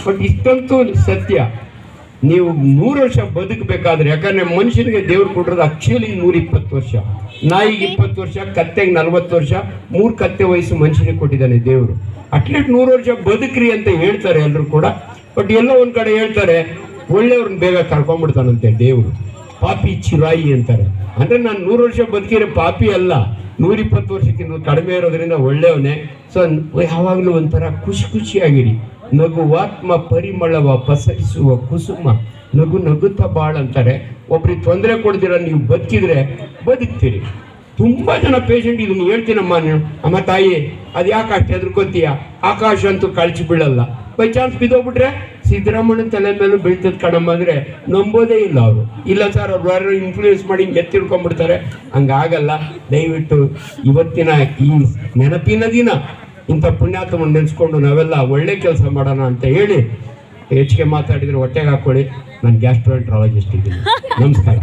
But ಇಷ್ಟಂತೂ ಸತ್ಯ, ನೀವು 100 ವರ್ಷ ಬದುಕಬೇಕಾದ್ರೆ, ಯಾಕಂದ್ರೆ ಮನುಷ್ಯನಿಗೆ ದೇವ್ರು ಕೊಟ್ಟಿರೋದು ಆಕ್ಚುಲಿ 120 ವರ್ಷ, ನಾಯಿಗೆ 20 ವರ್ಷ, ಕತ್ತೆಗೆ 40 ವರ್ಷ, 3 ಕತ್ತೆ ವಯಸ್ಸು ಮನುಷ್ಯನಿಗೆ ಕೊಟ್ಟಿದ್ದಾನೆ ದೇವರು. ಅಟ್ಲೀಸ್ಟ್ 100 ವರ್ಷ ಬದುಕ್ರಿ ಅಂತ ಹೇಳ್ತಾರೆ ಎಲ್ಲರೂ ಕೂಡ. ಬಟ್ ಎಲ್ಲೋ ಒಂದ್ ಕಡೆ ಹೇಳ್ತಾರೆ ಒಳ್ಳೆಯವ್ರನ್ನ ಬೇಗ ಕರ್ಕೊಂಡ್ಬಿಡ್ತಾನಂತೆ ದೇವರು, ಪಾಪಿ ಚಿರಾಯಿ ಅಂತಾರೆ. ಅಂದ್ರೆ ನಾನು 100 ವರ್ಷ ಬದುಕಿರೋ ಪಾಪಿ ಅಲ್ಲ, 120 ವರ್ಷಕ್ಕಿಂತ ಕಡಿಮೆ ಇರೋದ್ರಿಂದ ಒಳ್ಳೆಯವನೇ. ಸೊ ಯಾವಾಗಲೂ ಒಂಥರ ಖುಷಿಯಾಗಿರಿ. ನಗುವಾತ್ಮ ಪರಿಮಳವ ಪಸರಿಸುವ ಕುಸುಮ, ನಗು ನಗುತ್ತಾ ಬಾಳ್ ಅಂತಾರೆ. ಒಬ್ರಿಗೆ ತೊಂದರೆ ಕೊಡ್ತೀರ ನೀವು ಬದುಕಿದ್ರೆ ಬದುಕ್ತೀರಿ. ತುಂಬಾ ಜನ ಪೇಷಂಟ್ ಇದನ್ನ ಹೇಳ್ತೀನಮ್ಮ, ಅಮ್ಮ ತಾಯಿ ಅದು ಯಾಕೆ ಅಷ್ಟು ಹೆದರ್ಕೋತೀಯ, ಆಕಾಶ ಅಂತೂ ಕಳ್ಸಿ ಬೀಳಲ್ಲ, ಬೈ ಚಾನ್ಸ್ ಬಿದ್ದೋಗ್ಬಿಟ್ರೆ ಸಿದ್ದರಾಮಯ್ಯನ ತಲೆ ಮೇಲೂ ಬೀಳ್ತದ ಕಣಮ್ಮ ಅಂದ್ರೆ ನಂಬೋದೇ ಇಲ್ಲ ಅವರು. ಇಲ್ಲ ಸರ್ ಅವ್ರು ಯಾರು ಇನ್ಫ್ಲೂಯೆನ್ಸ್ ಮಾಡಿ ಎತ್ತಿಡ್ಕೊಂಡ್ಬಿಡ್ತಾರೆ, ಹಂಗಾಗಲ್ಲ. ದಯವಿಟ್ಟು ಇವತ್ತಿನ ಈ ನೆನಪಿನ ದಿನ ಇಂಥ ಪುಣ್ಯಾತ್ಮನ ನೆನೆಸ್ಕೊಂಡು ನಾವೆಲ್ಲ ಒಳ್ಳೆ ಕೆಲಸ ಮಾಡೋಣ ಅಂತ ಹೇಳಿ, ಹೆಚ್ಚಿಗೆ ಮಾತಾಡಿದ್ರೆ ಹೊಟ್ಟೆಗೆ ಹಾಕೊಳ್ಳಿ. ನಾನು ಗ್ಯಾಸ್ಟ್ರೋಎಂಟ್ರಾಲಜಿಸ್ಟ್ ಇದ್ದೀನಿ. ನಮಸ್ಕಾರ.